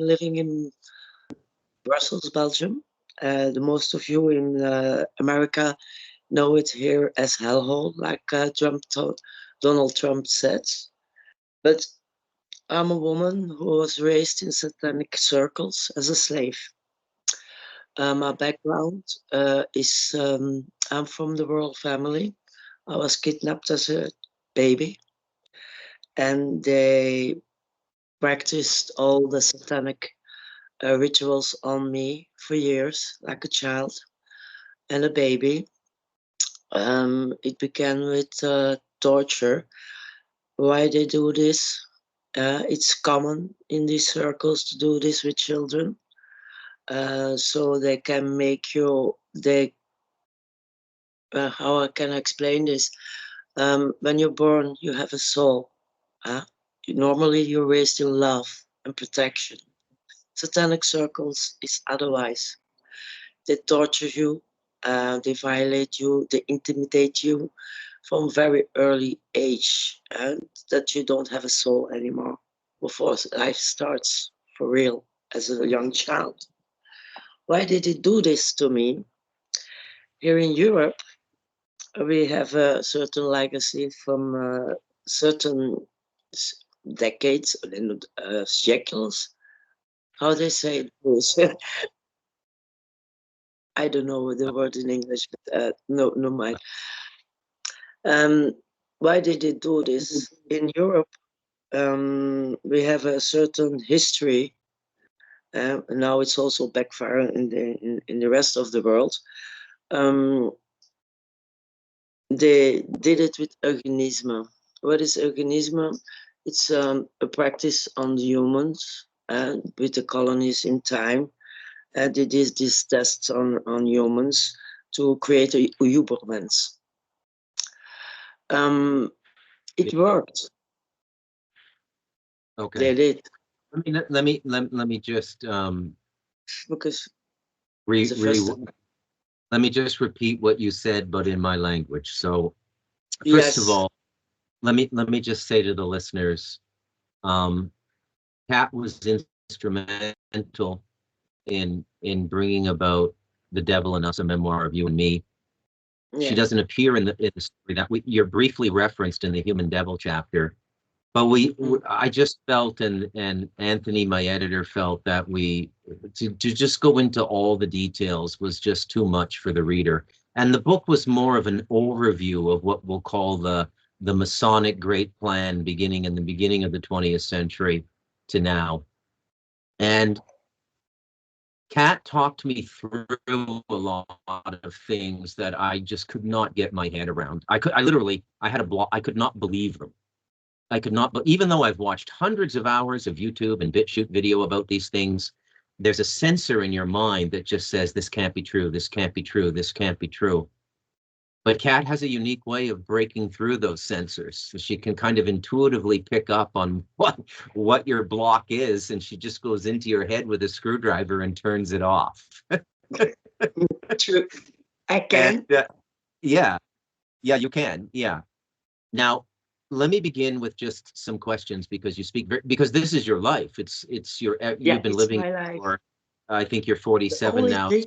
living in Brussels, Belgium. The most of you in America know it here as hellhole, like Donald Trump says. But I'm a woman who was raised in satanic circles as a slave. My background is I'm from the royal family. I was kidnapped as a baby, and they practiced all the satanic rituals on me for years, like a child and a baby. It began with torture. Why they do this? It's common in these circles to do this with children, so they can make you. How can I explain this? When you're born, you have a soul. Normally, you're raised in love and protection. Satanic circles is otherwise. They torture you, they violate you, they intimidate you from very early age, and that you don't have a soul anymore before life starts for real as a young child. Why did they do this to me? Here in Europe, we have a certain legacy from certain decades, shekels. How they say this? I don't know the word in English, but no mind. Why did they do this? In Europe, we have a certain history. Now it's also backfiring in the rest of the world. They did it with eugenism. What is eugenism? It's a practice on humans and with the colonies in time. They did these tests on humans to create a Ubermensch. It worked. Okay. They did. Let me just Because let me just repeat what you said, but in my language. So, first of yes, all, let me just say to the listeners, Kat was instrumental in bringing about The Devil and Us, a memoir of you and me. yeah. She doesn't appear in the story that you're briefly referenced in the Human Devil chapter. But I just felt, and Anthony, my editor, felt that to just go into all the details was just too much for the reader. And the book was more of an overview of what we'll call the Masonic Great Plan, beginning in the beginning of the 20th century to now. And Kat talked me through a lot of things that I just could not get my head around. I had a block. I could not believe them. I could not, but even though I've watched hundreds of hours of YouTube and BitChute video about these things, there's a censor in your mind that just says, this can't be true, this can't be true, this can't be true. But Kat has a unique way of breaking through those censors. So she can kind of intuitively pick up on what your block is, and she just goes into your head with a screwdriver and turns it off. True. I can. And, yeah, you can. Yeah. Now, let me begin with just some questions because you speak because this is your life. It's your you've been It's living my life. for I think you're 47 now. The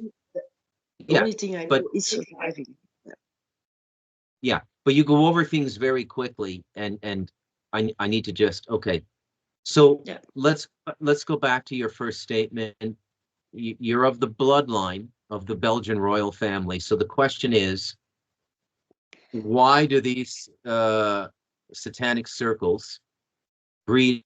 only thing I but know is surviving. yeah, but you go over things very quickly, and I need to just okay. So Yeah. let's go back to your first statement. You're of the bloodline of the Belgian royal family. So the question is, why do these satanic circles breed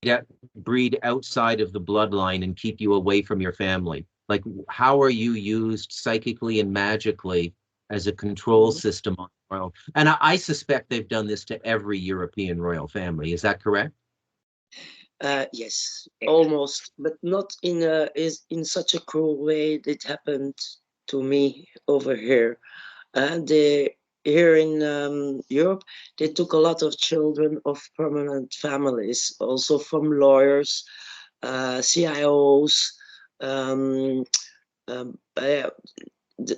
outside of the bloodline and keep you away from your family? Like, how are you used psychically and magically as a control system on royal? And I suspect they've done this to every European royal family. Is that correct? Yes, almost, but not in such a cruel way that happened to me over here. Here in Europe, they took a lot of children of permanent families, also from lawyers, CIOs. Um,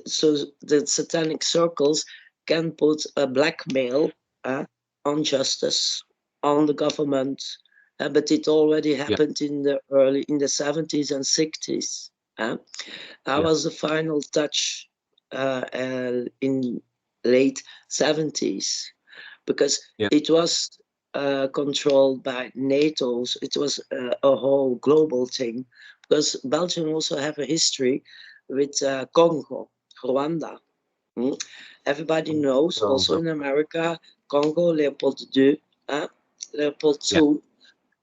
so the satanic circles can put a blackmail on justice, on the government, but it already happened in the 70s and 60s. I was the final touch in late 70s, because it was controlled by NATO. It was a whole global thing, because Belgium also have a history with Congo, Rwanda. Everybody knows, also in America, Congo, Leopold II, Leopold II.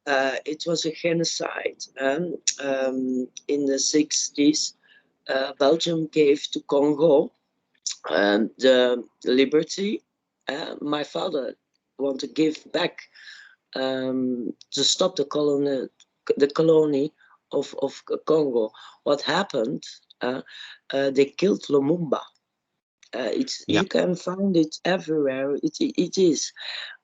It was a genocide. In the 60s, Belgium gave to Congo the liberty. My father wanted to give back to stop the colony of Congo. What happened? They killed Lumumba. You can find it everywhere. It is.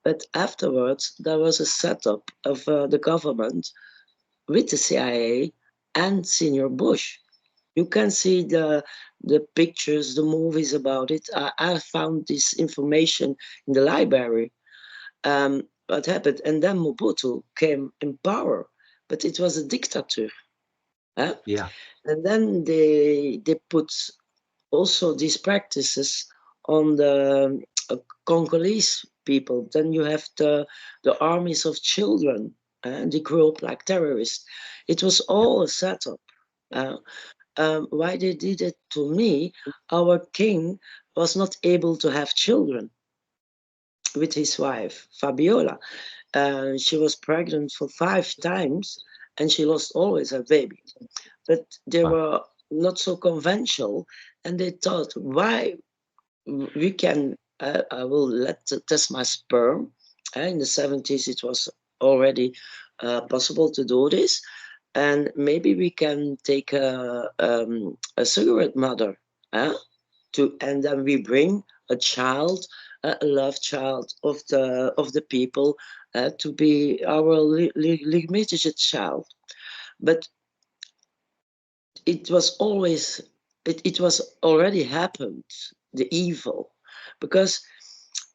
But afterwards, there was a setup of the government with the CIA and Senior Bush. You can see the pictures, the movies about it. I found this information in the library. What happened? And then Mobutu came in power, but it was a dictator. Yeah. And then they put also these practices on the Congolese people. Then you have the armies of children, and they grew up like terrorists. It was all a setup. Why they did it to me? Our king was not able to have children with his wife, Fabiola. She was pregnant for 5 times, and she lost always her baby. But they were not so conventional, and they thought, why we can, I will test my sperm. In the 70s, it was already possible to do this. And maybe we can take a cigarette mother, and then we bring a child, a love child of the people, to be our legitimate child. But it was always, it was already happened, the evil, because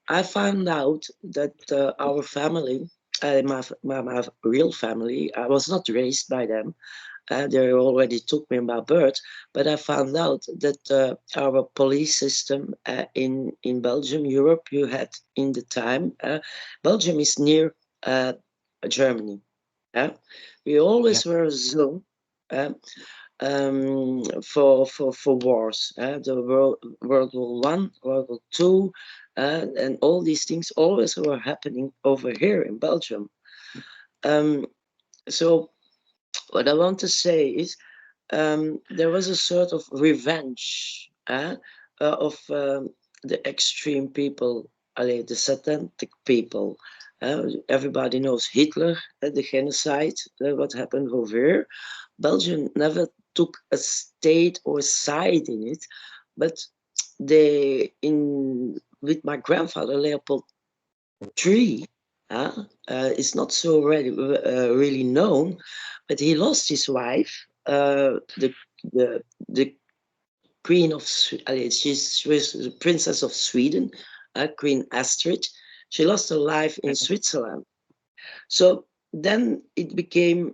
I found out that our family, my real family, I was not raised by them. They already took me by birth, but I found out that our police system in Belgium, Europe, you had in the time, Belgium is near Germany. We always were a zone for wars. The World War One, World War Two, and all these things always were happening over here in Belgium. So what I want to say is, there was a sort of revenge of the extreme people, the satanic people. Everybody knows Hitler, the genocide, what happened over here. Belgium never took a state or side in it, but with my grandfather Leopold III, is not so really known, but he lost his wife, the Queen of she was the Princess of Sweden, Queen Astrid. She lost her life in Switzerland. So then it became,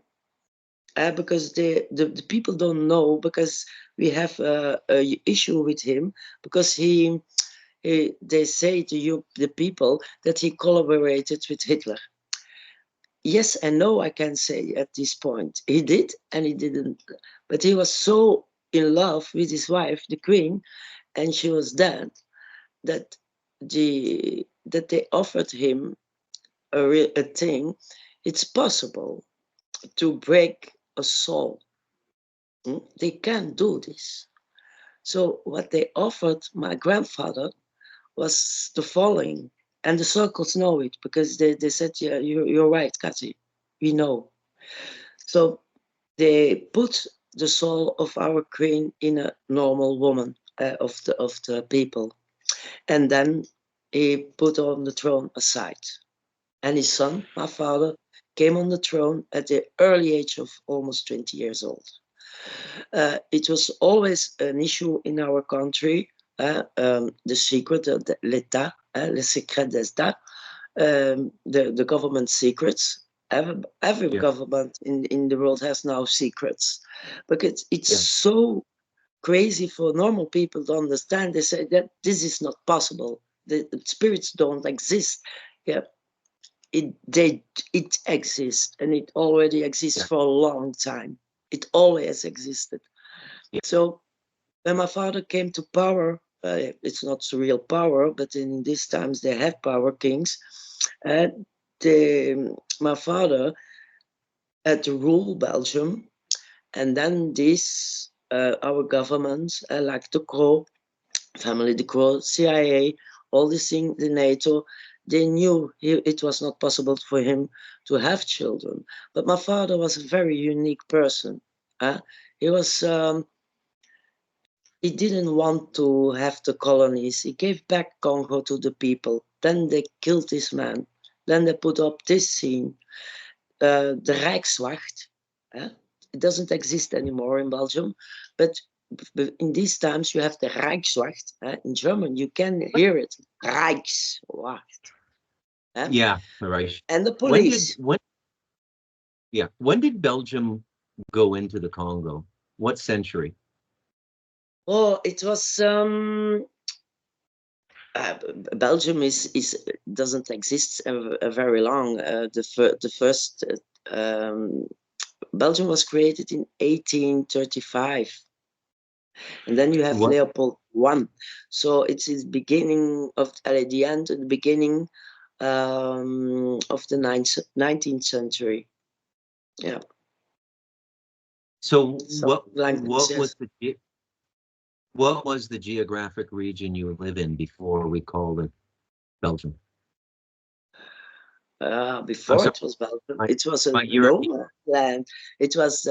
because the people don't know, because we have a issue with him, because they say to you, the people, that he collaborated with Hitler. Yes and no, I can say at this point. He did and he didn't. But he was so in love with his wife, the queen, and she was dead, that they offered him a thing. It's possible to break a soul. They can't do this. So what they offered my grandfather was the following. And the circles know it, because they said, yeah, you're right, Kathy. We know. So they put the soul of our queen in a normal woman, of the people. And then he put on the throne aside. And his son, my father, came on the throne at the early age of almost 20 years old. It was always an issue in our country, the secret, l'État, le secret d'État, the government secrets. Every Yeah. government in the world has now secrets, because it's Yeah. so crazy for normal people to understand. They say that this is not possible. The spirits don't exist. Yeah, it exists, and it already exists Yeah. for a long time. It always existed. Yeah. So when my father came to power, it's not real power, but in these times they have power, kings. Uh, my father had to rule Belgium, and then this our governments, like the Croo family, the Croo, CIA, all these things, the NATO, they knew it was not possible for him to have children. But my father was a very unique person. He was. He didn't want to have the colonies. He gave back Congo to the people. Then they killed this man. Then they put up this scene, the Rijkswacht. It doesn't exist anymore in Belgium, but in these times you have the Rijkswacht. In German, you can hear it, Rijkswacht. Yeah. Right. And the When did police. when yeah, when did Belgium go into the Congo? What century? Oh, it was Belgium is doesn't exist very long. The first Belgium was created in 1835, and then you have What Leopold I. So it's the beginning of the end, the beginning of the 19th century. Yeah, so something like this. Yes. what was the geographic region you live in before we called it Belgium? I'm Before sorry, it was Belgium, my it was a my no European. man's land. It was.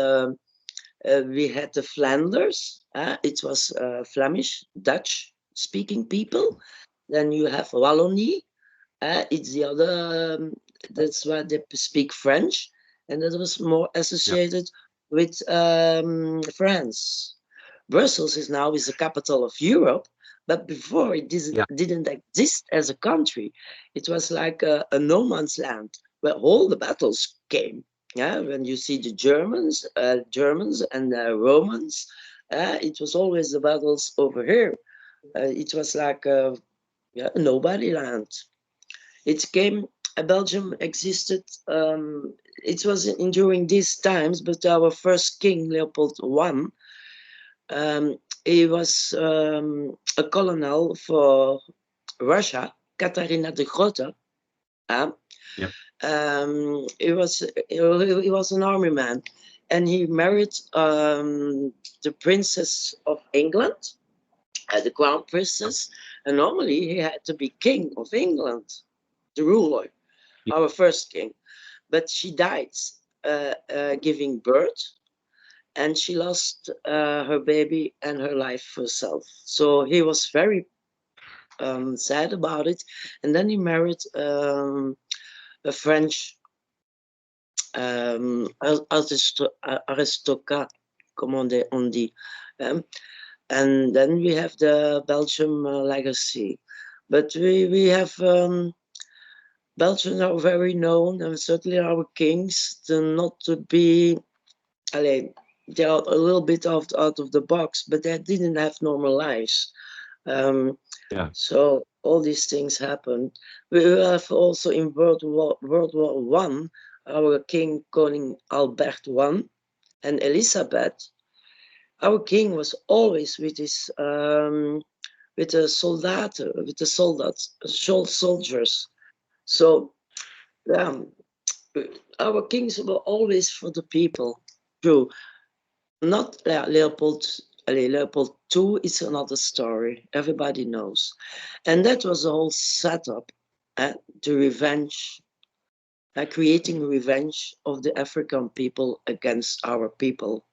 We had the Flanders. It was Flemish, Dutch speaking people. Then you have Wallonie. It's the other. That's where they speak French, and that was more Yeah. associated with France. Brussels is the capital of Europe, but before it Yeah. didn't exist as a country. It was like a no man's land where all the battles came. Yeah, when you see the Germans and the Romans, it was always the battles over here. It was like a nobody land. It came. Belgium existed. It was during these times, but our first king Leopold I, he was a colonel for Russia, Katarina the Grote. Uh, Yeah. he was an army man, and he married the Princess of England, the Crown Princess, and normally he had to be King of England, the ruler, Yeah. our first king. But she died giving birth, and she lost her baby and her life herself. So he was very sad about it, and then he married a French aristocrat, comme on dit. Um, and then we have the Belgium legacy. But we have Belgians are very known, and certainly our kings, not to be, allez, they are a little bit out of the box, but they didn't have normal lives. Um, Yeah. so all these things happen. We have also in World War One, our King Koning Albert I and Elizabeth. Our king was always with the soldiers. So um, our kings were always for the people. True. Not Leopold II is another story. Everybody knows. And that was the whole setup, the revenge, creating revenge of the African people against our people.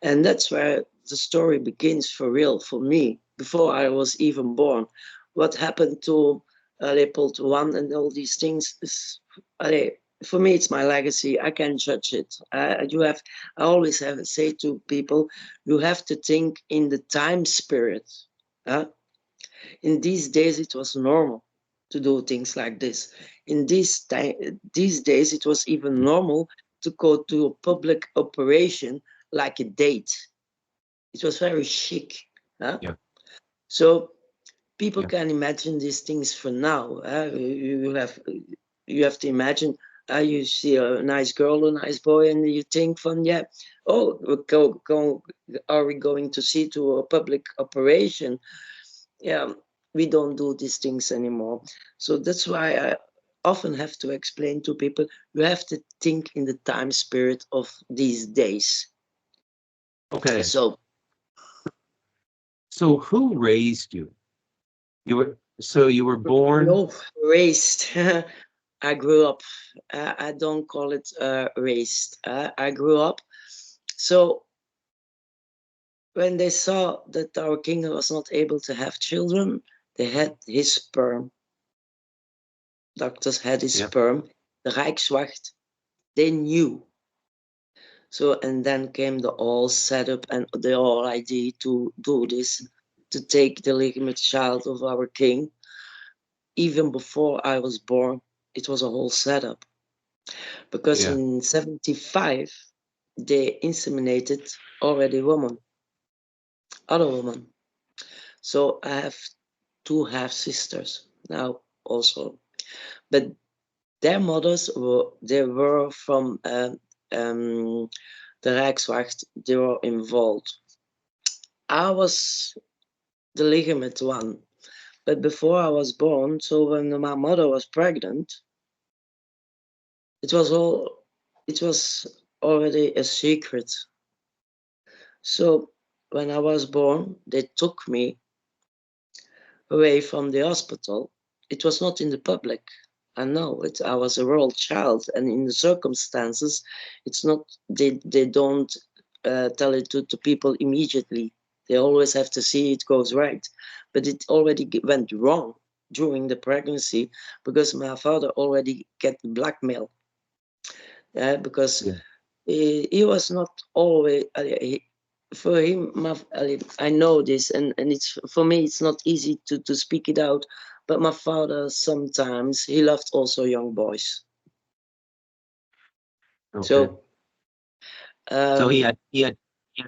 And that's where the story begins for real for me, before I was even born. What happened to Leopold I and all these things is, for me, it's my legacy. I can't judge it. I always have say to people, you have to think in the time spirit. In these days, it was normal. to do things like this. In these days, it was even normal to go to a public operation like a date. It was very chic. Huh? Yeah. So people Yeah. can imagine these things for now. You have to imagine. You see a nice girl, a nice boy, and you think from, yeah, oh, are we going to see to a public operation? Yeah, we don't do these things anymore. So that's why I often have to explain to people, you have to think in the time spirit of these days. Okay. So who raised you? You were born. no, raised. I grew up. I don't call it raised. I grew up. So when they saw that our king was not able to have children, they had his sperm. Doctors had his Yeah. sperm. The Rijkswacht, they knew. So, and then came the whole setup and the whole idea to do this, to take the legitimate child of our king. Even before I was born, it was a whole setup. Because Yeah. in 75, they inseminated already woman, other woman. So I have two half sisters now also. But their mothers were from the Rijkswacht, they were involved. I was the legitimate one. But before I was born, so when my mother was pregnant, it was all it was already a secret. So when I was born, they took me away from the hospital. It was not in the public. I know it. I was a royal child, and in the circumstances, it's not. They don't tell it to people immediately. They always have to see it goes right, but it already went wrong during the pregnancy because my father already get blackmail. Because Yeah. he was not always. For him, I know this, and it's for me. It's not easy to speak it out. But my father sometimes he loved also young boys. Okay. So So um, he had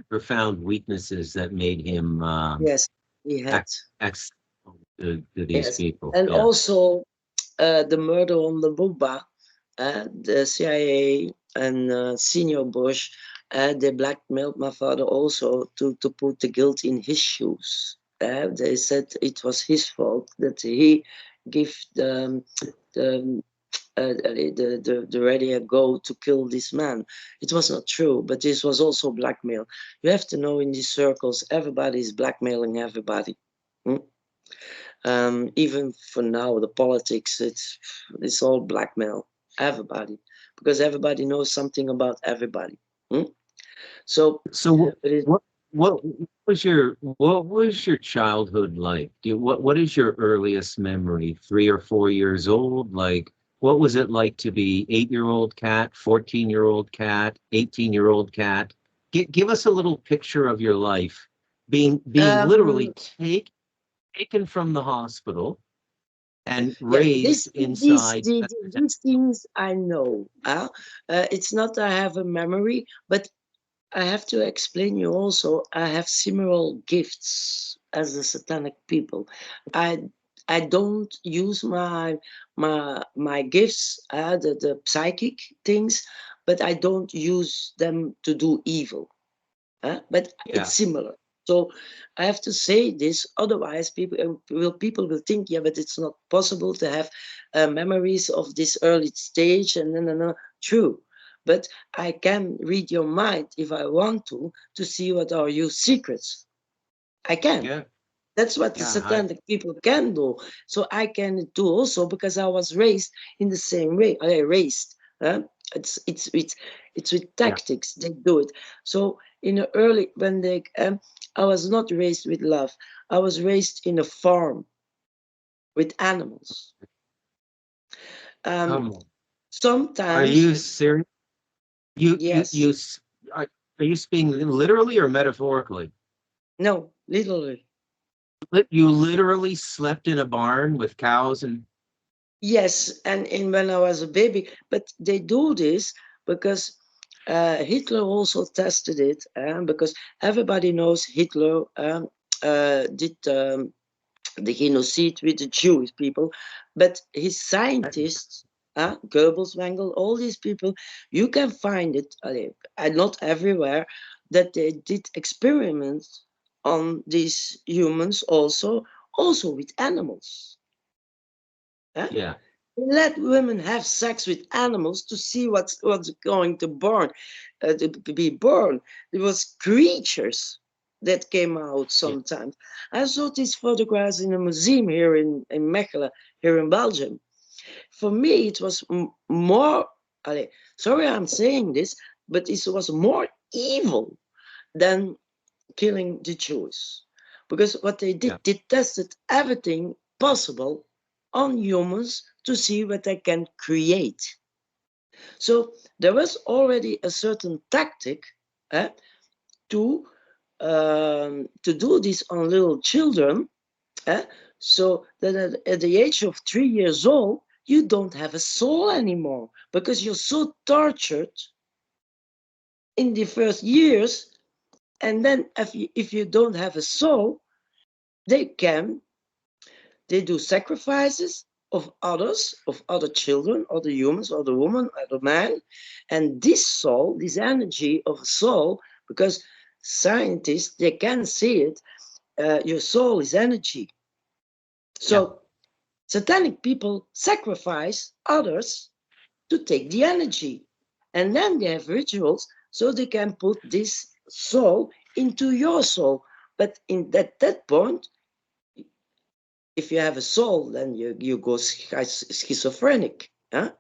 profound weaknesses that made him yes, he had, act to these yes, people. and Yeah. also the murder on the Buba, the CIA and Senior Bush, they blackmailed my father also to put the guilt in his shoes. They said it was his fault that he gave the the ready go to kill this man. It was not true, but this was also blackmail. You have to know in these circles, everybody is blackmailing everybody. Hmm? Even for now, the politics, it's all blackmail. Everybody, because everybody knows something about everybody. Hmm? So, So but it, what what was your childhood like? What is your earliest memory? 3 or 4 years old? Like what was it like to be 8-year-old cat, 14-year-old cat, 18-year-old cat? Give us a little picture of your life being literally um, taken from the hospital and yeah, raised inside. these things I know. It's not that I have a memory, but I have to explain you also. I have similar gifts as the satanic people. I I don't use my gifts, the psychic things, but I don't use them to do evil. But it's Yeah. similar. So I have to say this, otherwise people will think, yeah, but it's not possible to have memories of this early stage and no. True, but I can read your mind if I want to see what are your secrets. I can. Yeah. That's what the Yeah. I satanic people can do. So I can do also because I was raised in the same way. I raised. It's it's it's it's with yeah. tactics they do it. So in the early when they I was not raised with love. I was raised in a farm with animals. Um, Come on. Are you sometimes serious? You you yes, you s- are you speaking literally or metaphorically? no, literally. You literally slept in a barn with cows and Yes, and when I was a baby, but they do this because Hitler also tested it, because everybody knows Hitler did the genocide with the Jewish people, but his scientists, Goebbels, Mengele, all these people, you can find it, and not everywhere, that they did experiments on these humans also with animals. Huh? Yeah, Let women have sex with animals to see what's going to be born. There was creatures that came out yeah, sometimes. I saw these photographs in a museum here in Mechelen, here in Belgium. For me, it was more. Sorry, I'm saying this, but it was more evil than killing the Jews. Because what they yeah, did, they tested everything possible on humans to see what they can create. So there was already a certain tactic eh, to do this on little children, eh, so that at the age of 3 years old, you don't have a soul anymore because you're so tortured in the first years. And then if you don't have a soul, they can they do sacrifices of other children, other humans, other woman, other man. And this soul, this energy of a soul, because scientists, they can see it, your soul is energy. yeah, So satanic people sacrifice others to take the energy. And then they have rituals so they can put this soul into your soul. But in that point, if you have a soul, then you go schizophrenic. Huh?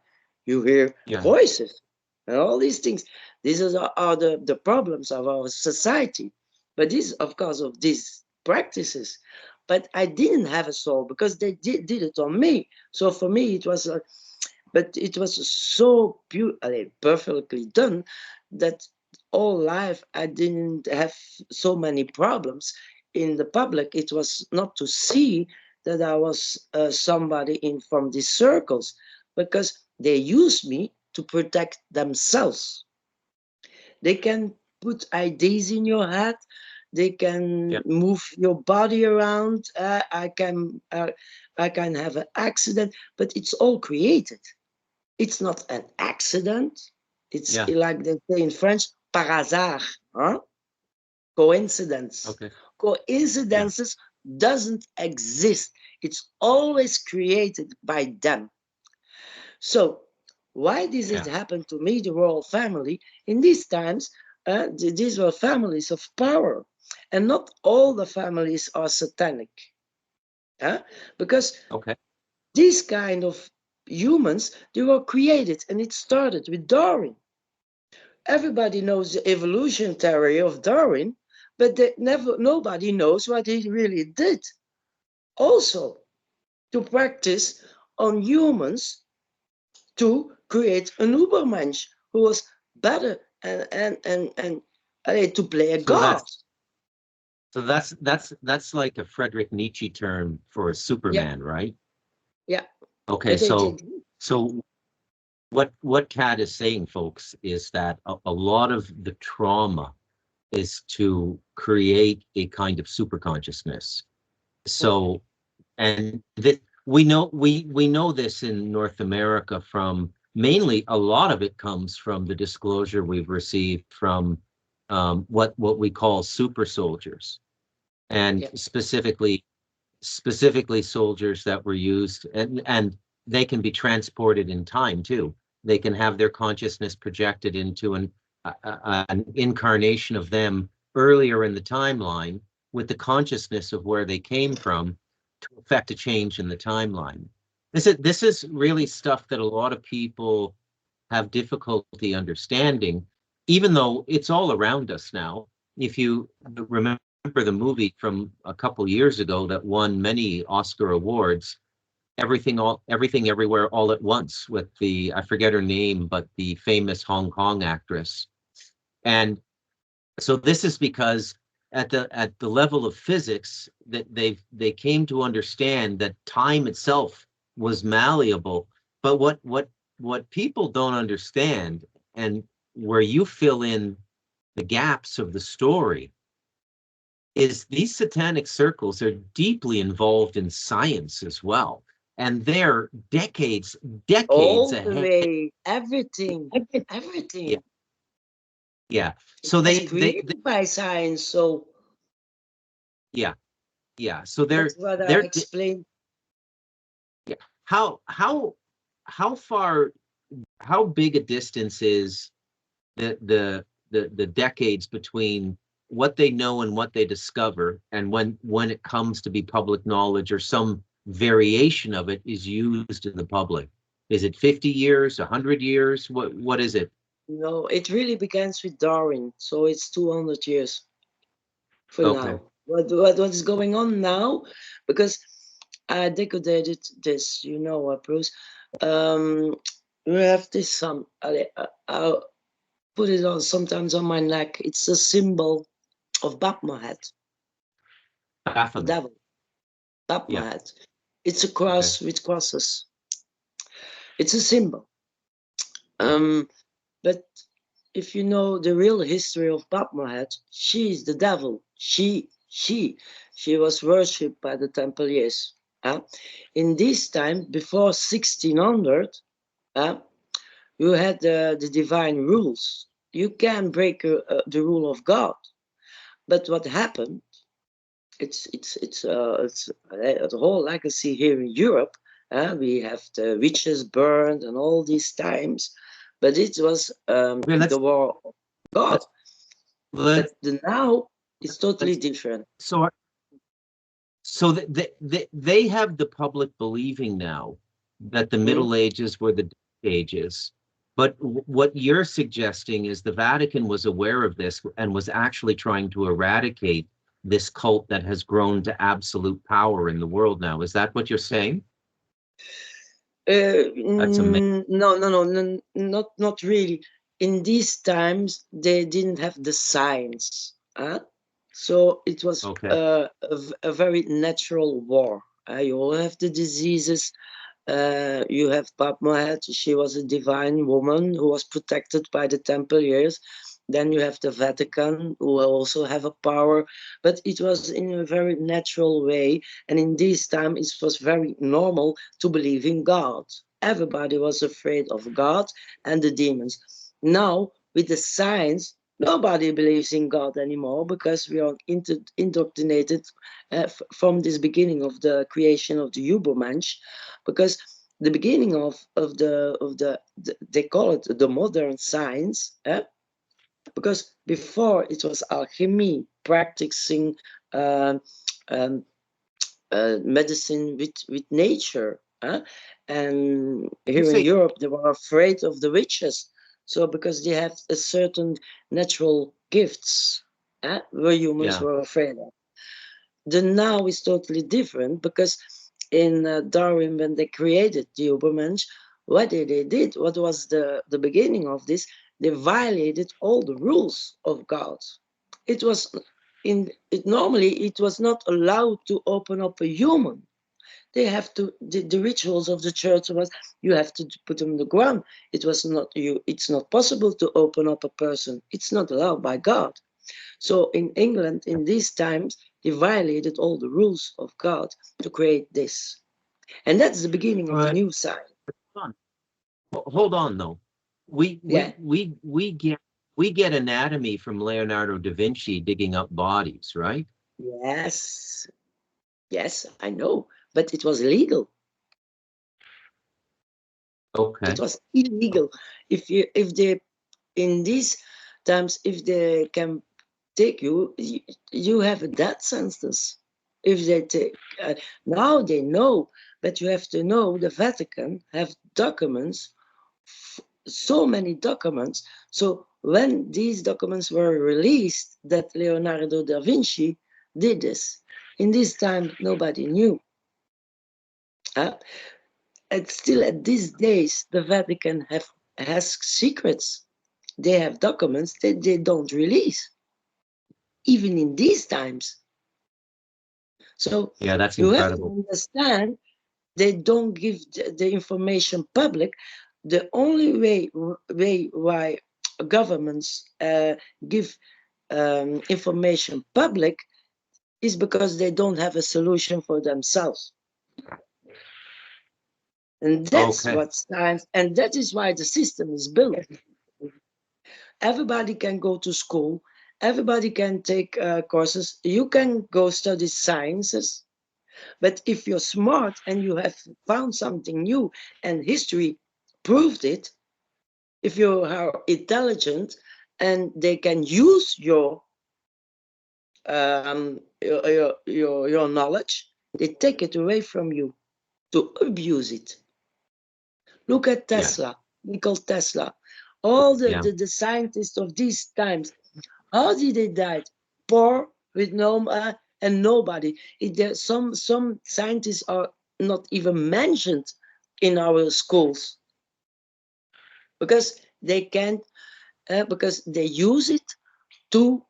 You hear yeah, voices and all these things. These are the problems of our society. But this, of course, of these practices. But I didn't have a soul because they did it on me. So for me, it was, but it was so perfectly done that all life I didn't have so many problems in the public. It was not to see that I was somebody in from these circles because they use me to protect themselves. They can put ideas in your head. They yeah. can move your body around. I can have an accident, but it's all created. It's not an accident. It's Yeah. like they say in French, par hasard, huh? Coincidence. Okay. Yeah. Coincidences doesn't exist. It's always created by them. So why does it Yeah. happen to me, the royal family? In these times, these were families of power, and not all the families are satanic. Huh? Because Okay. these kind of humans, they were created, and it started with Darwin. Everybody knows the evolution theory of Darwin, but nobody knows what he really did. Also, to practice on humans to create an Ubermensch who was better and to play a So god. that's like a Friedrich Nietzsche term for a Yeah, Superman, right? yeah. Okay, But they so did. so what Kat is saying, folks, is that a lot of the trauma is to create a kind of super consciousness. So, and that we know this in North America from mainly a lot of it comes from the disclosure we've received from what we call super soldiers, and Yeah, specifically soldiers that were used, and they can be transported in time too. They can have their consciousness projected into an incarnation of them earlier in the timeline with the consciousness of where they came from to affect a change in the timeline. This is really stuff that a lot of people have difficulty understanding, even though it's all around us now. If you remember the movie from a couple years ago that won many Oscar awards, Everything Everywhere All at Once, with the, I forget her name, but the famous Hong Kong actress. And so this is because at the level of physics that they came to understand that time itself was malleable. But what people don't understand, and where you fill in the gaps of the story, is these satanic circles are deeply involved in science as well. And they're decades All the ahead. way, everything. Yeah. Yeah. So It was they created by science, so yeah. Yeah. So that's what I they're explained. yeah. How far, how big a distance is the decades between what they know and what they discover, and when it comes to be public knowledge or some variation of it is used in the public? Is it 50 years, 100 years? What is it? No, it really begins with Darwin, so it's 200 years for Okay. now. What is going on now? Because I decoded this, Bruce. Um, we have this I'll put it on sometimes on my neck. It's a symbol of Baphomet, the Baphomet. devil. Yeah. Baphomet. It's a Okay. cross with crosses. It's a symbol. But if you know the real history of Baphomet, she is the devil. She was worshipped by the Templiers. In this time, before 1600, you had the divine rules. You can break the rule of God. But what happened? It's the whole legacy here in Europe. We have the witches burned and all these times, but it was Okay, the war of God. let's let's But now it's totally let's different. so so they have the public believing now that the Mm. Middle Ages were the Dark Ages. But what you're suggesting is the Vatican was aware of this and was actually trying to eradicate this cult that has grown to absolute power in the world now. Is that what you're saying? That's amazing. No, not really. In these times, they didn't have the science, so it was Okay. a very natural war. You all have the diseases. You have Baphomet. She was a divine woman who was protected by the Templiers. Then you have the Vatican, who also have a power, but it was in a very natural way. And in this time, it was very normal to believe in God. Everybody was afraid of God and the demons. Now, with the science, nobody believes in God anymore because we are indoctrinated from this beginning of the creation of the Übermensch, because the beginning of the they call it the modern science, because before it was alchemy, practicing um, um, medicine with nature, and You here in say Europe they were afraid of the witches, so because they have a certain natural gifts, where humans yeah. were afraid of. The now is totally different because in Darwin, when they created the Ubermensch, what they did, what was the beginning of this? They violated all the rules of God. It was normally it was not allowed to open up a human. They have to the rituals of the church was you have to put them on the ground. It was not you. It's not possible to open up a person. It's not allowed by God. So in England, in these times, they violated all the rules of God to create this. And that's the beginning of the But new side. hold hold on though. We Yeah. we we we get we get anatomy from Leonardo da Vinci digging up bodies, right? Yes. Yes, I know. But it was illegal. It Okay. was illegal. If they in these times, if they can take you have a death sentence. If they take now they know, but you have to know the Vatican have documents, so many documents. So when these documents were released, that Leonardo da Vinci did this. In this time, nobody knew. Uh, and still, at these days, the Vatican has secrets. They have documents that they don't release, even in these times. So Yeah, that's you have to incredible. understand. they don't give the information public. The only way why governments give information public is because they don't have a solution for themselves. And that's Okay. what science, and that is why the system is built. Everybody can go to school, everybody can take courses, you can go study sciences, but if you're smart and you have found something new and history proved it, if you are intelligent and they can use your knowledge, they take it away from you to abuse it. Look at Yeah. Tesla, Nikola Tesla. All Yeah. the scientists of these times, how did they die? Poor, with no and nobody. Some scientists are not even mentioned in our schools because they can't, because they use it to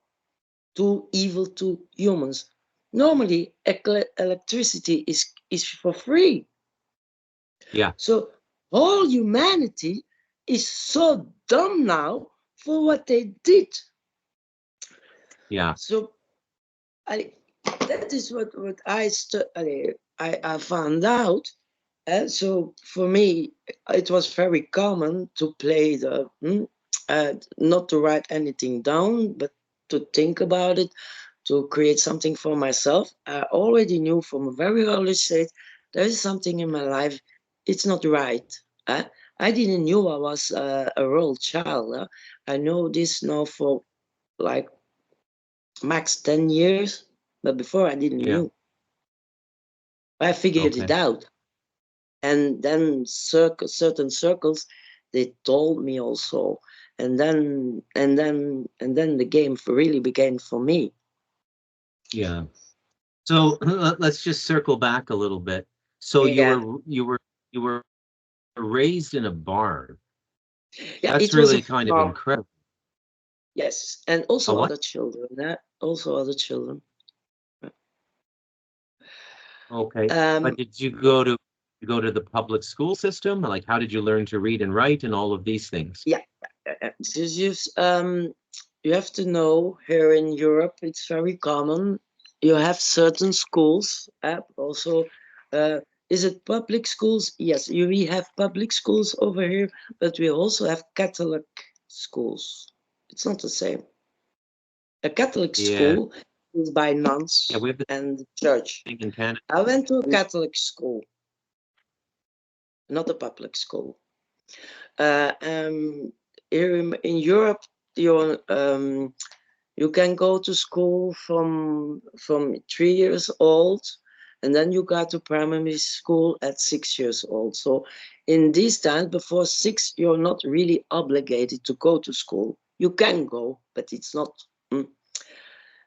evil to humans. Normally, electricity is for free. Yeah. So all humanity is so dumb now for what they did. Yeah. So that is what I found out. And so for me, it was very common to play not to write anything down, but to think about it, to create something for myself. I already knew from a very early stage there is something in my life, it's not right. I didn't knew I was a royal child. I know this now for like max 10 years, but before I didn't Yeah. knew. I figured it Okay. out. And then certain circles, they told me also. And then the game really began for me. Yeah. So let's just circle back a little bit. So Yeah. you were raised in a barn. Yeah, That's it was a really kind of farm. incredible. Yes, and A also what? other children. Also other children. Okay. But Um, did you go to the public school system? Like, how did you learn to read and write and all of these things? yeah, you have to know here in Europe, it's very common. You have certain schools. Also, is it public schools? Yes, we have public schools over here, but we also have Catholic schools. It's not the same. A Catholic Yeah. school is by Yeah, nuns we have the and the church. thing in Canada. I went to a Catholic school, not a public school. Uh, um, Here in Europe, you can go to school from 3 years old, and then you got to primary school at 6 years old. So in these times, before 6, you're not really obligated to go to school. You can go, but it's not.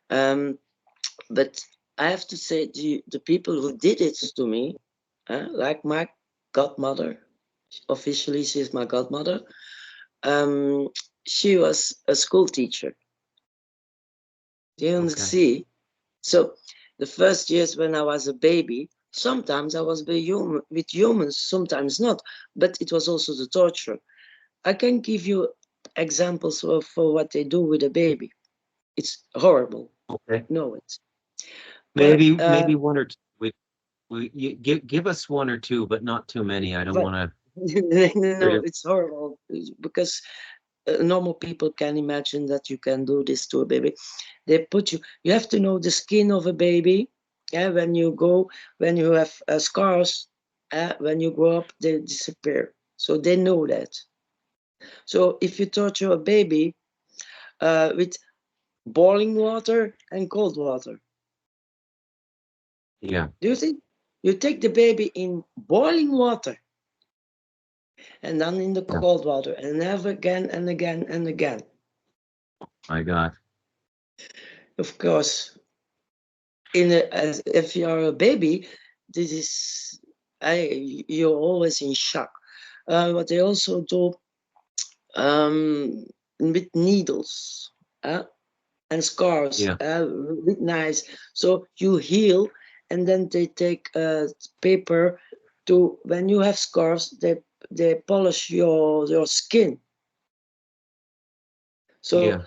Um, but I have to say, the people who did it to me, like my godmother, officially she's my godmother. Um, she was a school teacher. You Okay. see, so the first years when I was a baby, sometimes I was with humans, sometimes not. But it was also the torture. I can give you examples for what they do with a baby. It's horrible. Okay. No, it's well, Maybe one or two. Give us one or two, but not too many. I don't but want no, to. it's horrible because normal people can imagine that you can do this to a baby. They put you have to know the skin of a baby. Yeah, when you have scars, when you grow up, they disappear. So they know that. So if you torture a baby with boiling water and cold water, Yeah. do you think you take the baby in boiling water and then in the Yeah. cold water and never again and again and again? My God. Of course, as if you're a baby, this is you're always in shock. What they also do with needles and scars Yeah. with knives, so you heal, and then they take paper to when you have scars, they polish your skin. So Yeah.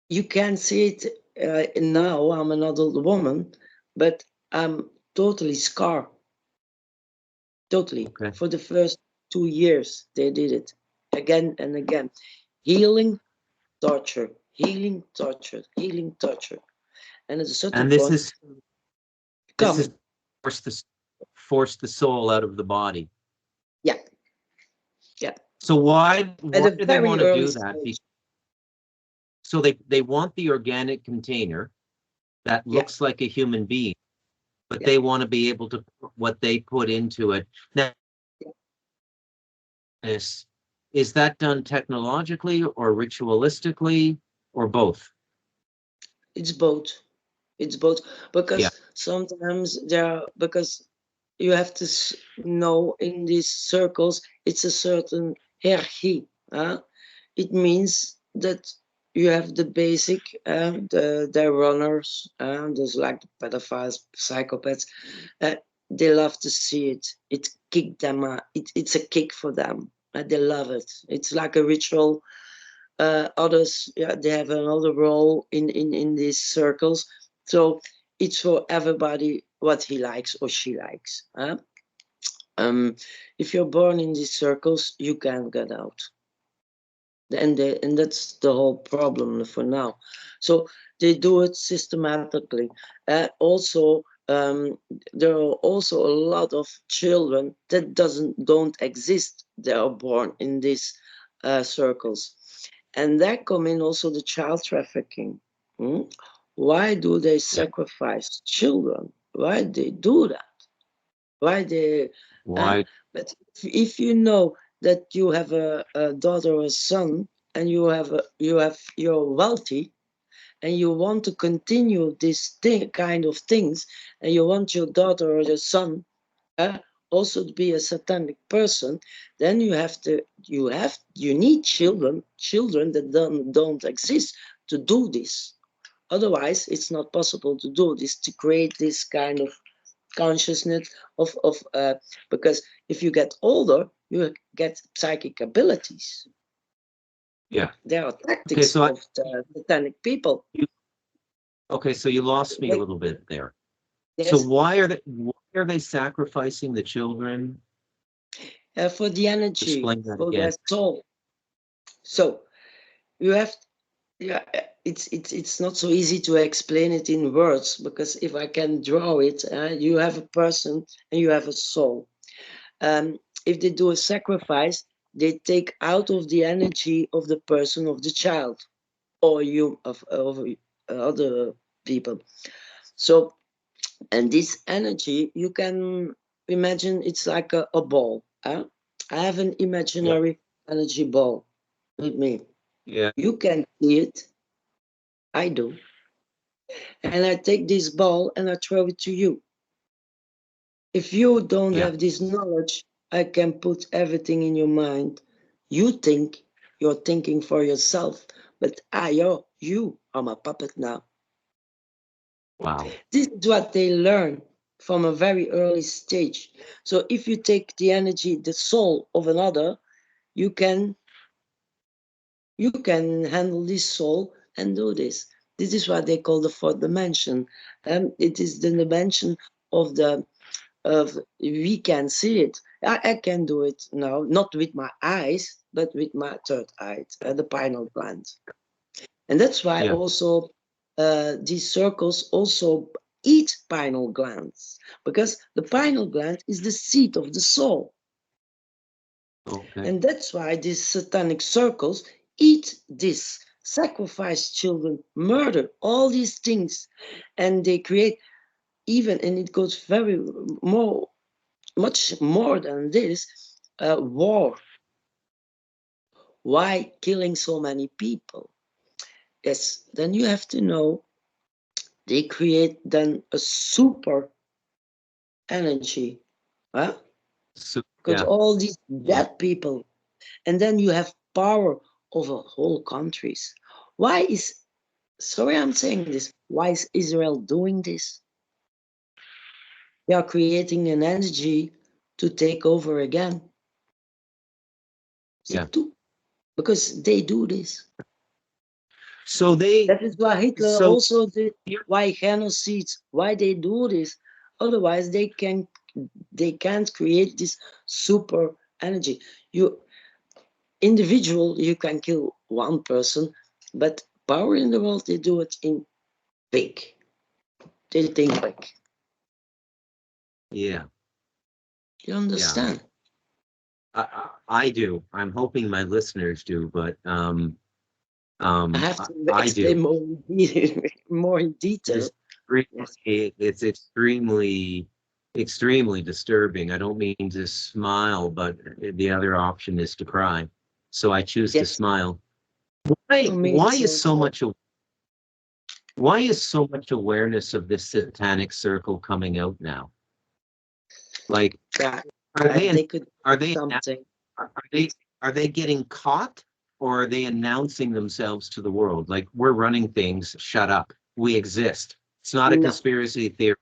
you can see it now. I'm an adult woman, but I'm totally scarred. Totally. Okay. For the first 2 years, they did it again and again. Healing, torture, healing, torture, healing, torture. And at a certain And point, this is come. force the soul out of the body. Yeah, yeah. So why At a do they very want to early do that? stage. So they want the organic container that Yeah, looks like a human being, but yeah. they want to be able to put what they put into it. Now, is that done technologically or ritualistically or both? It's both. It's both Yeah. because sometimes because you have to know in these circles it's a certain hierarchy. It means that you have the basic, the runners, there's like the pedophiles, psychopaths. Uh, they love to see it. It kick them. It's a kick for them. They love it. It's like a ritual. Others, yeah, they have another role in these circles. So it's for everybody what he likes or she likes. If you're born in these circles, you can't get out. And that's the whole problem for now. So they do it systematically. Also, there are also a lot of children that don't exist. They are born in these circles, and there come in also the child trafficking. Hmm? Why do they Yeah. sacrifice children? Why they do that? Why they? Uh, Why? but if you know that you have a daughter or a son, and you're wealthy, and you want to continue this kind of things, and you want your daughter or your son uh, also to be a satanic person, then you need children that don't exist to do this. Otherwise, it's not possible to do this, to create this kind of consciousness of because if you get older, you get psychic abilities. Yeah. There are Okay. tactics of the satanic people. You, okay. So you lost me a Like, little bit there. So yes, why are they sacrificing the children? for the energy, Explain that for their again. soul. So you have, yeah, it's not so easy to explain it in words, because if I can draw it, you have a person and you have a soul. If they do a sacrifice, they take out of the energy of the person, of the child, or you of other people. So, and this energy, you can imagine it's like a ball. I have an Yeah. imaginary energy ball with me. Yeah. You can see it. I do. And I take this ball and I throw it to you. If you don't Yeah. have this knowledge, I can put everything in your mind. You think you're thinking for yourself, but you are my puppet now. Wow. This is what they learn from a very early stage. So if you take the energy, the soul of another, you can handle this soul and do this. This is what they call the fourth dimension. It is the dimension of the of we can see it. I can do it now, not with my eyes, but with my third eye, the pineal gland. And that's why Yeah. also these circles also eat pineal glands, because the pineal gland is the seat of the soul. Okay. And that's why these satanic circles eat this, sacrifice children, murder, all these things. And they create even, and it goes much more than this, war. Why killing so many people? Yes, then you have to know they create then a super energy. Huh? So, Because yeah. all these Yeah. dead people, and then you have power over whole countries. Why is, sorry I'm saying this, why is Israel doing this? They are creating an energy to take over again. Yeah. Because they do this. So That is why Hitler so also did. Why genocides? Why they do this? Otherwise, they can't create this super energy. You individual, you can kill one person, but power in the world, they do it in big. They think big. yeah, You understand? I do. I'm hoping my listeners do, but I have to I explain do. more in detail. It's extremely disturbing. I don't mean to smile, but the other option is to cry. So I choose to Yes, smile. for me Why is too. so much why is so much awareness of this satanic circle coming out now? Like, Yeah, are they they could are do they something. are they are they getting caught, or are they announcing themselves to the world? Like, we're running things, shut up. We exist. It's not a No, conspiracy theory.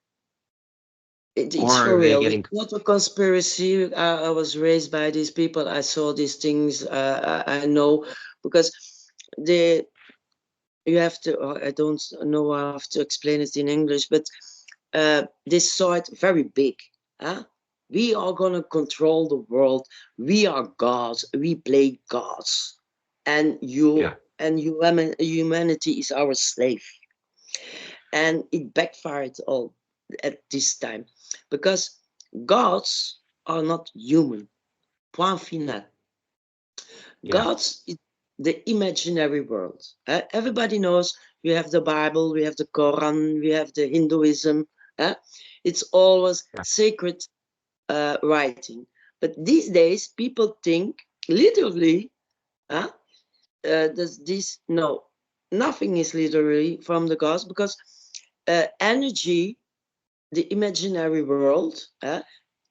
it's Or for are they real. It's getting not a conspiracy. I was raised by these people. I saw these things. I know because they. You have to. I don't know how to explain it in English, but they saw it very big. Huh? We are gonna control the world. We are gods. We play gods, and yeah, humanity is our slave. And it backfired all at this time because gods are not human. Point final. yeah, Gods is the imaginary world. Everybody knows we have the Bible, we have the Quran, we have the Hinduism. It's always yeah, sacred writing. But these days, people think literally, uh, no, nothing is literally from the gods because energy, the imaginary world,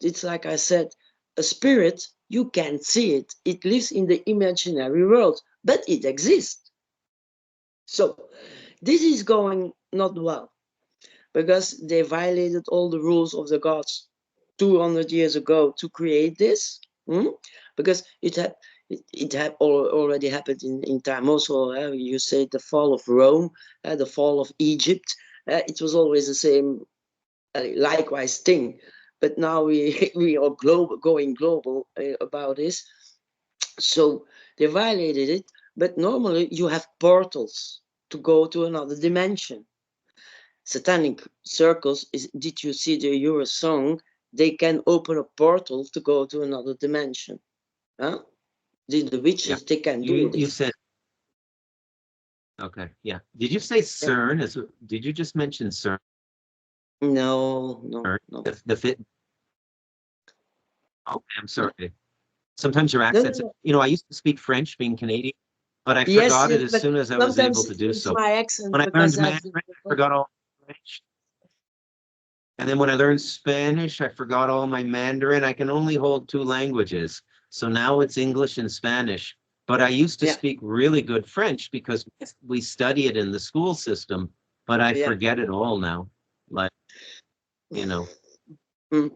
it's like I said, a spirit, you can't see it. It lives in the imaginary world, but it exists. So this is going not well because they violated all the rules of the gods 200 years ago to create this. Because it had already happened in time. Also, you say the fall of Rome, the fall of Egypt. It was always the same likewise thing. But now we we are going global about this. So they violated it. But normally you have portals to go to another dimension. Satanic circles is. Did you see the Euro song? They can open a portal to go to another dimension. Huh? The yeah. witches, they can do You this. said, okay, yeah. Did you say Yeah. CERN? Did you just mention CERN? No, no, no. The fit. Oh, I'm sorry. Sometimes your No, no, accents. no. I used to speak French, being Canadian, but I Yes, forgot yes, it as but soon as I was able sometimes to do it's so. my accent When I because learned I have Mandarin, I forgot all French. And then when I learned Spanish, I forgot all my Mandarin. I can only hold two languages. So now it's English and Spanish. But I used to yeah, speak really good French because we study it in the school system, but I yeah. forget it all now. Like, you know, Mm.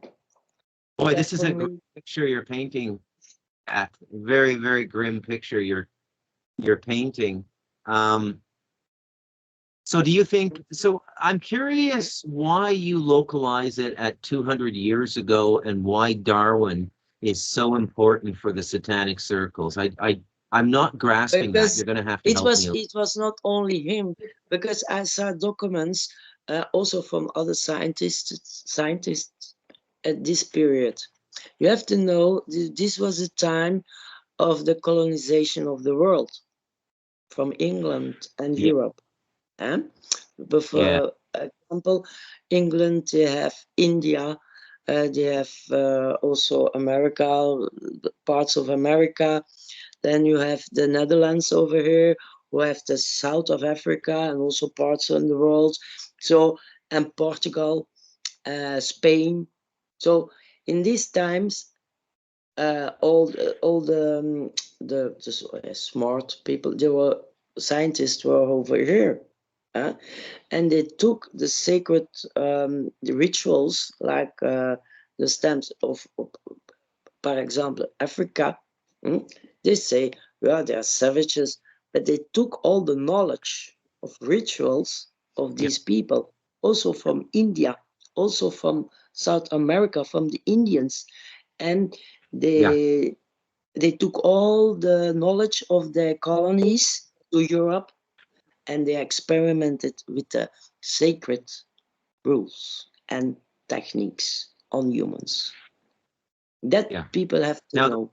boy, Yeah, this is for a great me. picture you're painting. At very, very grim picture you're painting. Um, So do you think, so I'm curious why you localize it at 200 years ago and why Darwin is so important for the satanic circles. I'm not grasping that. Because You're going to have to help me. it was not only him, because I saw documents also from other scientists at this period. You have to know this was the time of the colonization of the world from England and Yeah, Europe. Eh? yeah, For example, England, they have India, they have also America, parts of America. Then you have the Netherlands over here, who have the south of Africa and also parts of the world. So, and Portugal, Spain. So, in these times, all the smart people, they were scientists were over here. And they took the sacred the rituals, like the stems of, for example, Africa. They say, well, they are savages, but they took all the knowledge of rituals of Yeah. these people, also from India, also from South America, from the Indians, and Yeah. they took all the knowledge of their colonies to Europe, and they experimented with the sacred rules and techniques on humans. Yeah. That people have to Now know.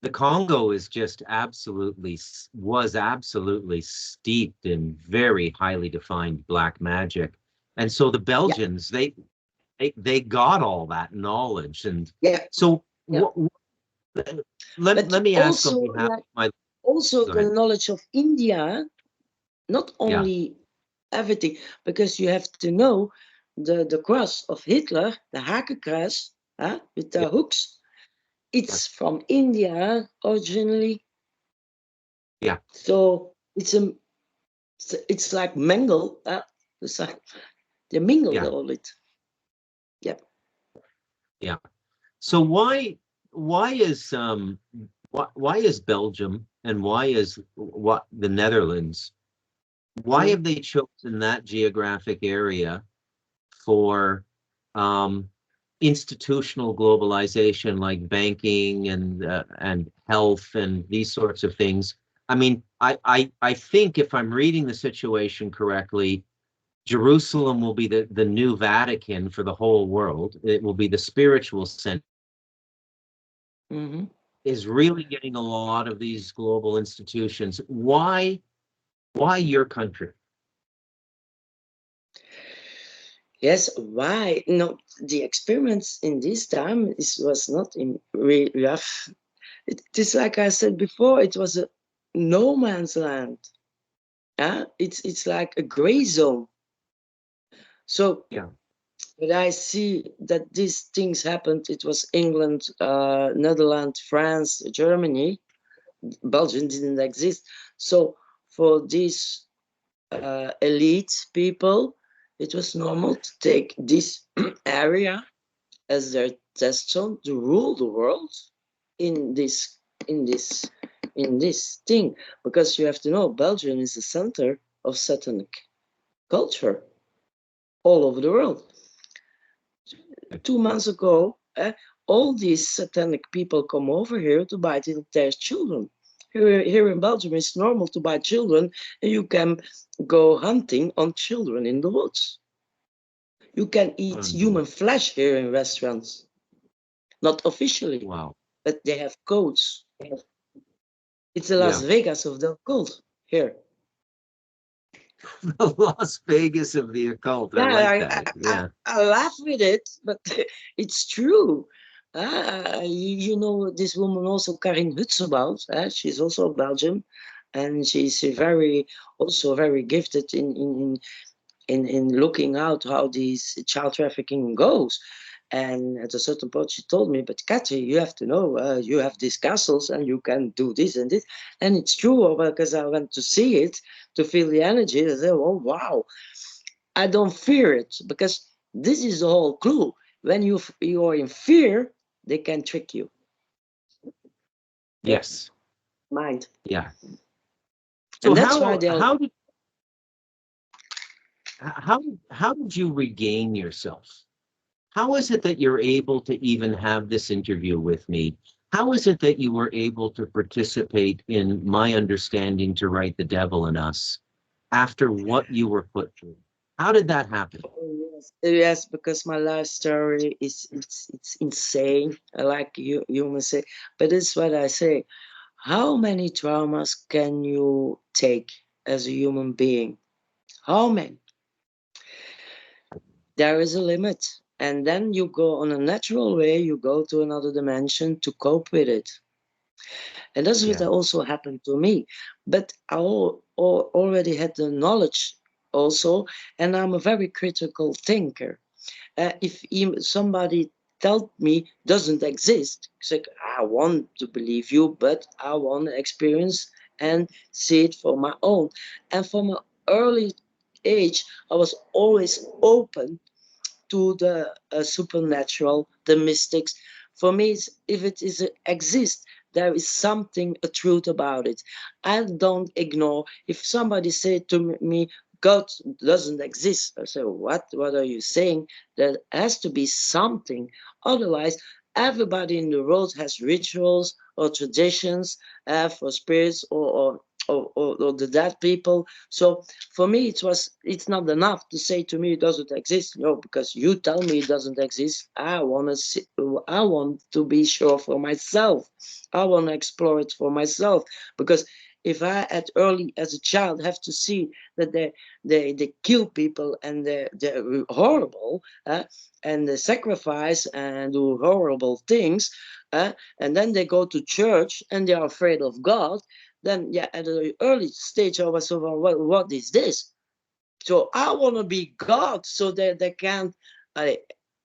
the Congo is just was absolutely steeped in very highly defined black magic. And so the Yeah, Belgians, they got all that knowledge. And yeah, so yeah. let But me ask on also, behalf like, of my, also go the ahead. knowledge of India, not Yeah. only everything, because you have to know the cross of Hitler, the Hakenkruis, with Yeah. the hooks. Yeah. It's from India originally, Yeah. so it's like mingle. It's like they mingled Yeah. all it. Yeah. Yeah. So why is Belgium and why is what the Netherlands, why Mm. have they chosen that geographic area for um, institutional globalization like banking and health and these sorts of things? I mean, I think if I'm reading the situation correctly, Jerusalem will be the new Vatican for the whole world. It will be the spiritual center. Hmm. Is really getting a lot of these global institutions. Why your country? Yes. Why? No, the experiments in this time was not in real rough. It is like I said before. It was a no man's land. It's like a gray zone. So Yeah. but I see that these things happened. It was England, Netherlands, France, Germany. Belgium didn't exist. So for these elite people, it was normal to take this area as their test zone to rule the world in this in this in this thing. Because you have to know, Belgium is the center of satanic culture all over the world. 2 months ago, all these satanic people come over here to buy their children. Here in Belgium, it's normal to buy children, and you can go hunting on children in the woods. You can eat human Unbelievable. flesh here in restaurants, not officially, Wow. but they have codes. It's the Las Yeah. Vegas of the occult here. The Las Vegas of the occult. I Yeah, like that. Yeah. I laugh with it, but it's true. You know this woman also, Karin Hutzebout. She's also Belgium, and she's very also very gifted in looking out how these child trafficking goes. And at a certain point, she told me, "But Kathy, you have to know, you have these castles, and you can do this and this." And it's true because I went to see it to feel the energy. I said, "Oh wow." I don't fear it because this is the whole clue. When you are in fear, they can trick you. Yeah, Yes. mind, Yeah. So and that's why they'll. how how did you regain yourself? How is it that you're able to even have this interview with me? How is it that you were able to participate in my understanding to write The Devil in Us after what you were put through? How did that happen? Oh, yes, yes, because my life story is it's insane. Like you must say, but it's what I say. How many traumas can you take as a human being? How many? There is a limit. And then you go on a natural way, you go to another dimension to cope with it. And that's what Yeah. also happened to me. But I already had the knowledge also, and I'm a very critical thinker. If somebody told me doesn't exist, it's like, I want to believe you, but I want to experience and see it for my own. And early age, I was always open to the supernatural, the mystics. For me, if it is exists, there is something, a truth about it. I don't ignore. If somebody said to me, God doesn't exist, I say, what? What are you saying? There has to be something. Otherwise, everybody in the world has rituals or traditions for spirits or the dead people. So for me, it's not enough to say to me it doesn't exist. No, because you tell me it doesn't exist. I want to be sure for myself. I want to explore it for myself. Because if I at early as a child have to see that they kill people and they're horrible, and they sacrifice and do horrible things, and then they go to church and they are afraid of God, then yeah, at an early stage I was so, what is this? So I want to be God, so that they can't.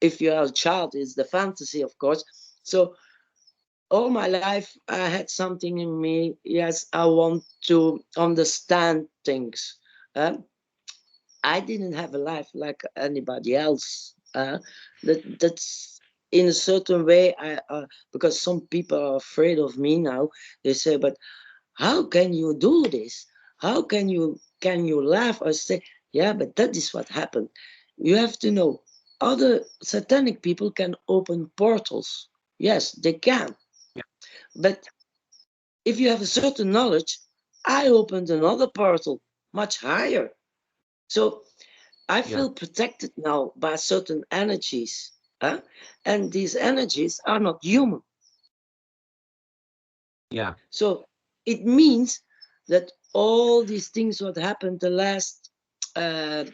If you are a child, it's the fantasy, of course. So all my life I had something in me. Yes, I want to understand things. I didn't have a life like anybody else. That's in a certain way. Because some people are afraid of me now. They say, but how can you do this? How can you laugh or say, yeah, but that is what happened. You have to know, other satanic people can open portals. Yes, they can. Yeah. But if you have a certain knowledge, I opened another portal much higher. So I Yeah. feel protected now by certain energies. And these energies are not human. Yeah. So it means that all these things what happened the last uh,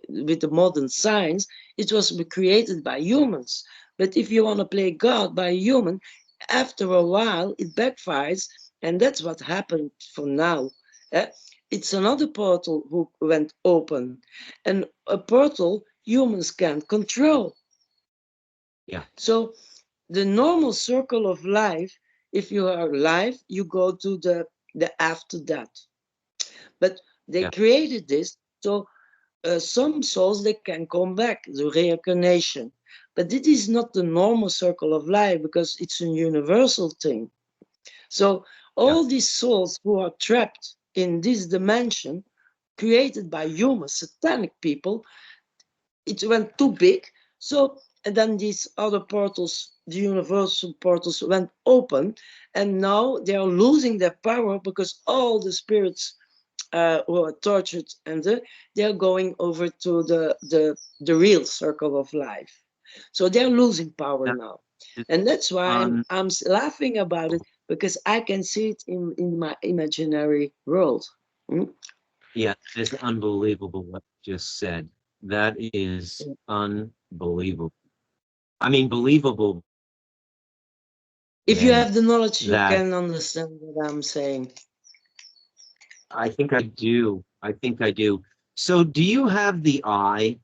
with the modern science, it was created by humans. But if you want to play God by a human, after a while it backfires, and that's what happened for now. eh. It's another portal who went open, and a portal humans can't control. Yeah. So the normal circle of life, if you are alive, you go to the after that. But they Yeah. created this, so some souls they can come back, the reincarnation. But it is not the normal circle of life because it's a universal thing. So Yeah. all these souls who are trapped in this dimension, created by human satanic people, it went too big. So, and then these other portals, the universal portals, went open, and now they are losing their power because all the spirits who are tortured and they are going over to the real circle of life. So they're losing power That now, is and that's why un I'm laughing about it, because I can see it in my imaginary world. Mm? yeah, it's unbelievable what you just said. That is unbelievable. I mean, believable If you in have the knowledge, you that. can understand what I'm saying. I think I do. I think I do. So do you have the eye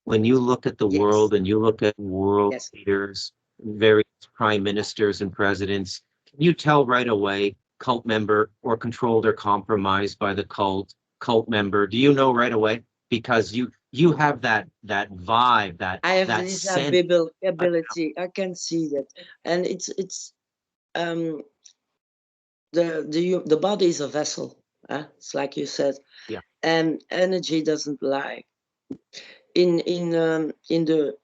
when you look at the Yes, world and you look at world yes. leaders, various prime ministers and presidents, can you tell right away cult member or controlled or compromised by the cult member? Do you know right away? Because you have that vibe, I have that this sense. ability. I can see that, and it's um the body is a vessel. It's like you said, Yeah, and energy doesn't lie. In the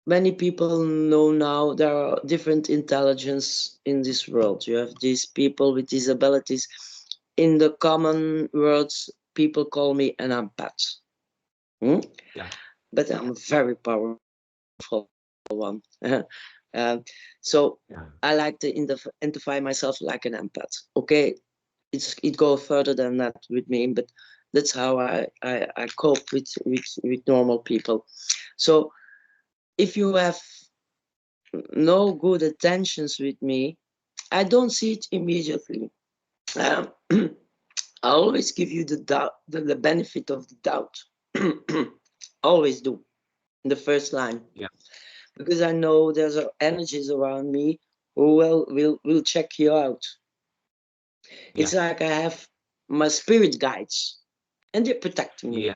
many people know now there are different intelligence in this world. You have these people with these abilities. In the common words, people call me an empath. Hmm? yeah, But I'm a very powerful one. So yeah, I like to identify myself like an empath. Okay, it goes further than that with me, but that's how I cope with normal people. So if you have no good intentions with me, I don't see it immediately. I always give you the doubt, the benefit of the doubt. Always do in the first line, yeah, because I know there's energies around me who will check you out. yeah, It's like I have my spirit guides, and they're protecting me. Yeah.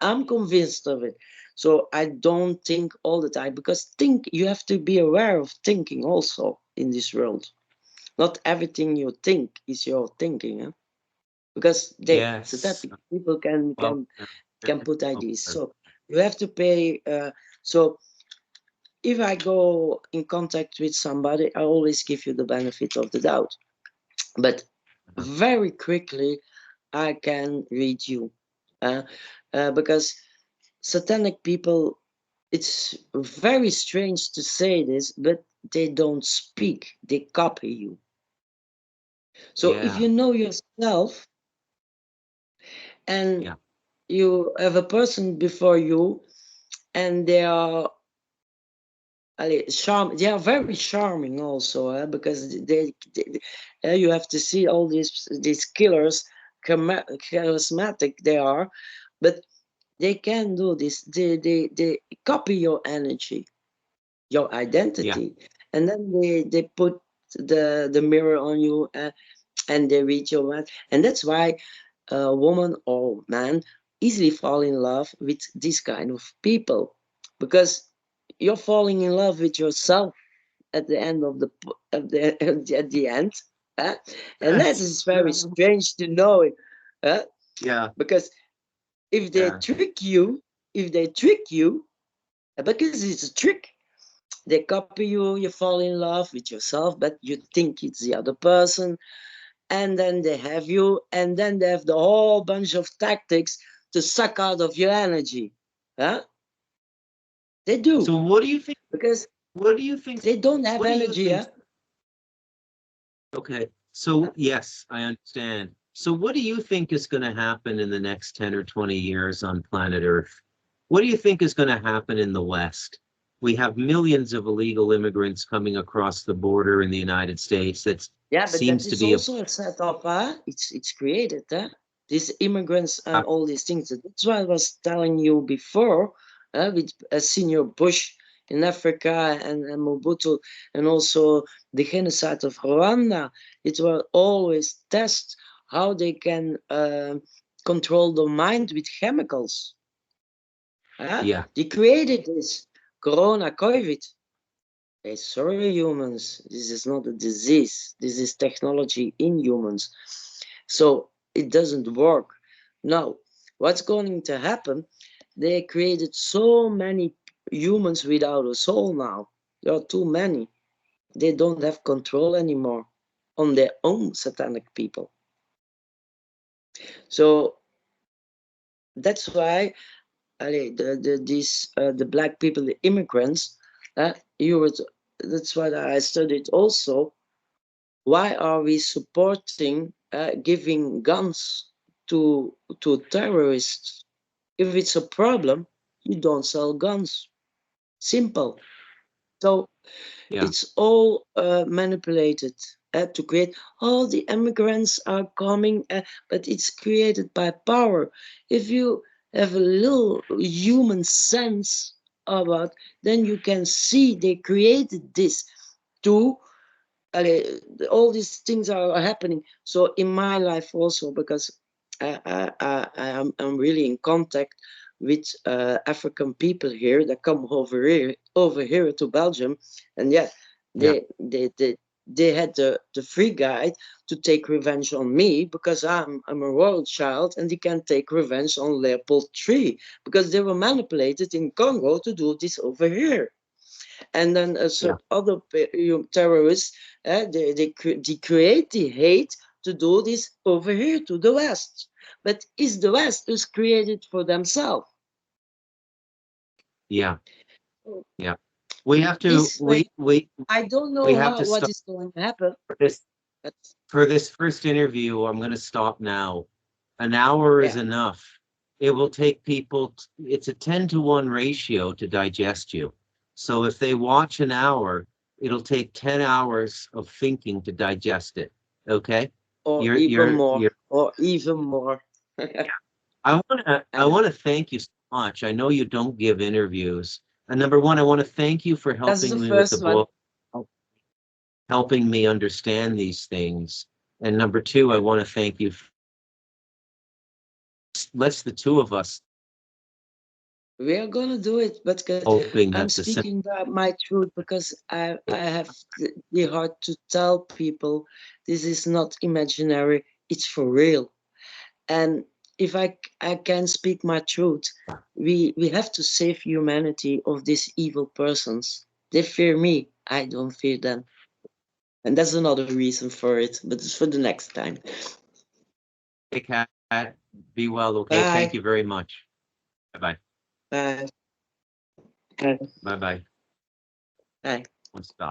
I'm convinced of it. So I don't think all the time, because you have to be aware of thinking also in this world. Not everything you think is your thinking, huh? Because Yes. synthetic people can Well, can uh, can put oh, ideas. So you have to pay. So if I go in contact with somebody, I always give you the benefit of the doubt. But uh, very quickly, I can read you, uh, because satanic people. It's very strange to say this, but they don't speak; they copy you. So if yeah. you know yourself and Yeah. you have a person before you, and they are they are very charming also, because you have to see all these killers, charismatic they are, but they can do this. They copy your energy, your Yeah. identity, and then they put the mirror on you, and they read your mind, and that's why a woman or man easily fall in love with this kind of people, because you're falling in love with yourself at the end of at the end, huh? And that is very strange to know it, huh? Yeah. Because if they Yeah. trick you, because it's a trick, they copy you, you fall in love with yourself, but you think it's the other person, and then they have you, and then they have the whole bunch of tactics to suck out of your energy, huh? They do, So what do you think? because What do you think? they don't have What do you energy, think? huh? Okay. So yes, I understand. So what do you think is going to happen in the next 10 or 20 years on planet Earth? What do you think is going to happen in the West? We have millions of illegal immigrants coming across the border in the United States. That Yeah, but that seems to is be a also a setup, huh? It's created, huh? These immigrants and all these things. That's why I was telling you before, with Senior Bush in Africa, and Mobutu, and also the genocide of Rwanda. It will always test how they can control the mind with chemicals. Huh? yeah, They created this Corona, COVID. Hey, sorry, humans, this is not a disease. This is technology in humans. So it doesn't work. Now, what's going to happen? They created so many humans without a soul now. There are too many. They don't have control anymore on their own satanic people. So that's why the black people, the immigrants, you were, that's what I studied also. Why are we supporting giving guns to terrorists? If it's a problem, you don't sell guns. Simple. So yeah, it's all manipulated to create. All the immigrants are coming, but it's created by power. If you have a little human sense about, then you can see they created this to all these things are happening. So in my life also, because I'm really in contact with African people here that come over here to Belgium, and yeah, yeah, they had the free guide to take revenge on me, because I'm a royal child, and they can take revenge on Leopold III, because they were manipulated in Congo to do this over here. And then yeah, some other terrorists, they create the hate to do this over here to the West. But is the West is created for themselves? yeah, So yeah. We have to this way, I don't we know have to what stop is going to happen. this But for this first interview. I'm going to stop now. An hour is yeah, enough. It will take people, it's a 10-to-1 ratio to digest you. So if they watch an hour, it'll take 10 hours of thinking to digest it. Okay? or You're, even you're, more, you're, or even more. I want to thank you so much. I know you don't give interviews. And number one, I want to thank you for That's the helping me with the first one. book, helping me understand these things. And number two, I want to thank you let's the two of us We are gonna do it, but hoping I'm that the speaking about my truth because I have the heart to tell people this is not imaginary, it's for real. And if I can speak my truth, we have to save humanity of these evil persons. They fear me, I don't fear them. And that's another reason for it, but it's for the next time. Hey, Kat, be well, okay? Bye. Thank you very much. Bye-bye. Bye. Bye. Bye-bye. Bye. Let's stop.